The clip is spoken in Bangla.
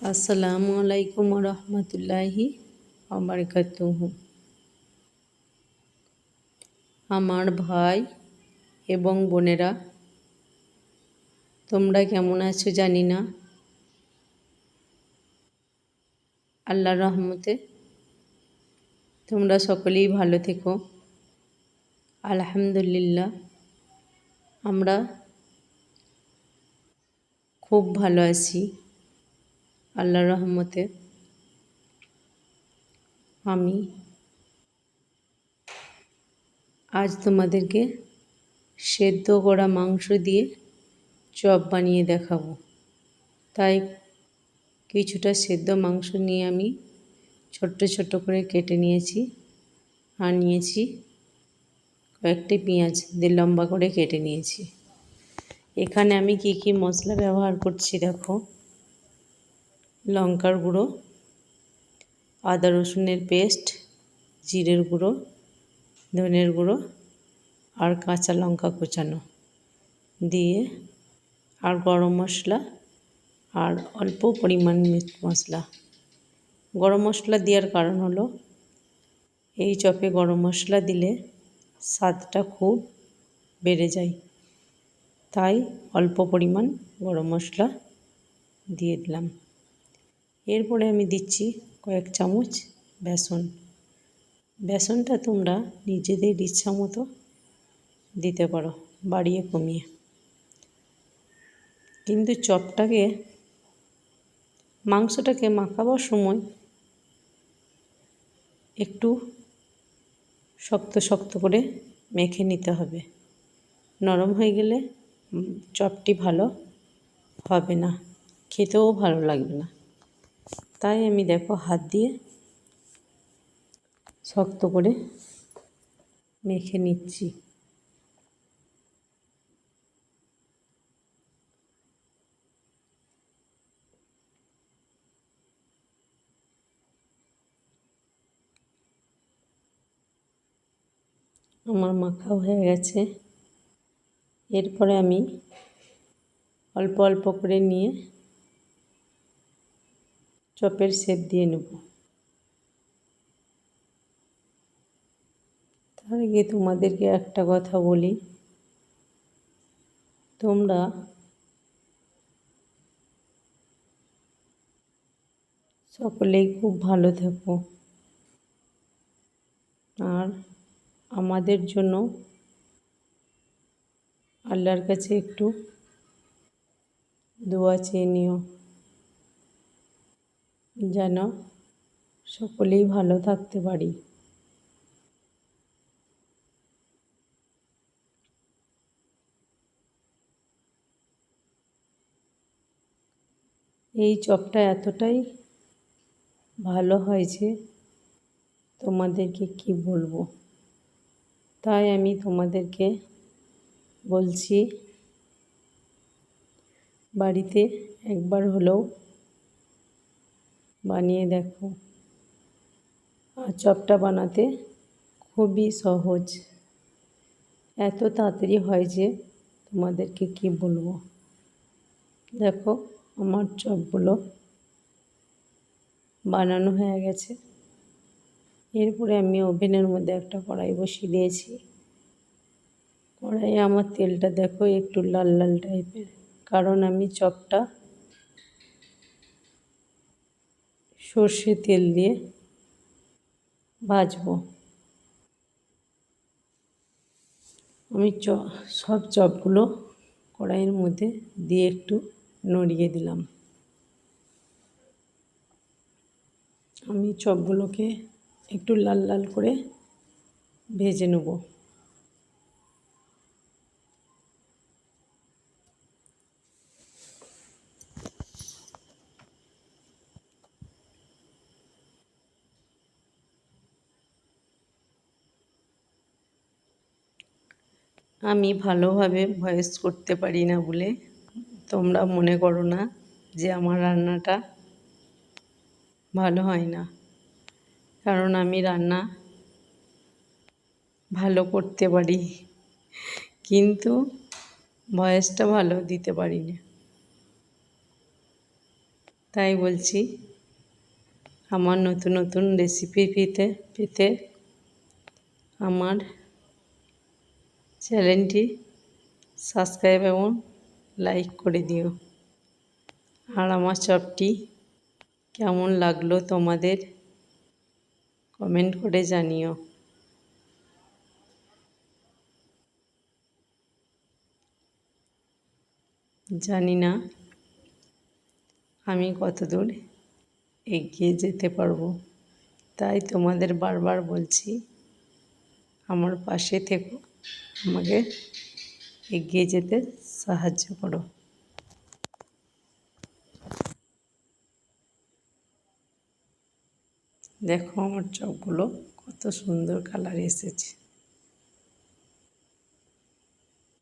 আসসালামু আলাইকুম রহমতুল্লাহি বারাকাতুহু। আমার ভাই এবং বোনেরা, তোমরা কেমন আছো জানি না। আল্লাহর রহমতে তোমরা সকলেই ভালো থেকো। আলহামদুলিল্লাহ, আমরা খুব ভালো আছি আল্লাহর রহমতে। আমি আজ তোমাদেরকে সেদ্ধ করা মাংস দিয়ে চপ বানিয়ে দেখাবো। তাই কিছুটা সেদ্ধ মাংস নিয়ে আমি ছোট্ট ছোট্ট করে কেটে নিয়েছি, আর নিয়েছি কয়েকটি পেঁয়াজ দিয়ে লম্বা করে কেটে নিয়েছি। এখানে আমি কি কি মশলা ব্যবহার করছি দেখো: লঙ্কার গুঁড়ো, আদা রসুনের পেস্ট, জিরের গুঁড়ো, ধনের গুঁড়ো আর কাঁচা লঙ্কা কোচানো দিয়ে, আর গরম মশলা আর অল্প পরিমাণ মিট মশলা। গরম মশলা দেওয়ার কারণ হলো এই চপে গরম মশলা দিলে স্বাদটা খুব বেড়ে যায়, তাই অল্প পরিমাণ গরম মশলা দিয়ে দিলাম। এরপরে আমি দিচ্ছি কয়েক চামচ বেসন। বেসনটা তোমরা নিজেদের ইচ্ছা মতো দিতে পারো, বাড়িয়ে কমিয়ে। কিন্তু মাংসটাকে মাখাবার সময় একটু শক্ত শক্ত করে মেখে নিতে হবে। নরম হয়ে গেলে চপটি ভালো হবে না, খেতেও ভালো লাগবে না। তাই আমি দেখো হাত দিয়ে শক্ত করে মেখে নিচ্ছি। আমার মাখাও হয়ে গেছে। এরপরে আমি অল্প অল্প করে নিয়ে চপের শেপ দিয়ে নেব। তার আগে তোমাদেরকে একটা কথা বলি, তোমরা সকলেই খুব ভালো থেকো, আর আমাদের জন্য আল্লাহর কাছে একটু দোয়া চেয়ে নিও, যেন সকলেই ভালো থাকতে পারি। এই চপটা এতটাই ভালো হয়েছে তোমাদেরকে কি বলবো। তাই আমি তোমাদেরকে বলছি, বাড়িতে একবার হলেও বানিয়ে দেখো। আর চপটা বানাতে খুবই সহজ, এত তাড়াতাড়ি হয় যে তোমাদেরকে কি বলবো। দেখো আমার চপগুলো বানানো হয়ে গেছে। এরপরে আমি ওভেনের মধ্যে একটা কড়াই বসিয়ে দিয়েছি। কড়াইয়ে আমার তেলটা দেখো একটু লাল লাল টাইপের, কারণ আমি চপটা সর্ষে তেল দিয়ে ভাজবো। আমি সব চপগুলো কড়াইয়ের মধ্যে দিয়ে একটু নড়িয়ে দিলাম। আমি চপগুলোকে একটু লাল লাল করে ভেজে নেব। আমি ভালোভাবে ভয়েস করতে পারি না বলে তোমরা মনে করো না যে আমার রান্নাটা ভালো হয় না, কারণ আমি রান্না ভালো করতে পারি, কিন্তু ভয়েসটা ভালো দিতে পারি না। তাই বলছি, আমার নতুন নতুন রেসিপি পেতে আমার চ্যানেলটি সাবস্ক্রাইব এবং লাইক করে দিও। আর আমার চপটি কেমন লাগলো তোমাদের কমেন্ট করে জানিও। জানি না আমি কতদূর এগিয়ে যেতে পারবো, তাই তোমাদের বারবার বলছি আমার পাশে থেকো, আমাকে এগিয়ে যেতে সাহায্য করো। দেখো আমার চপগুলো কত সুন্দর কালার এসেছে।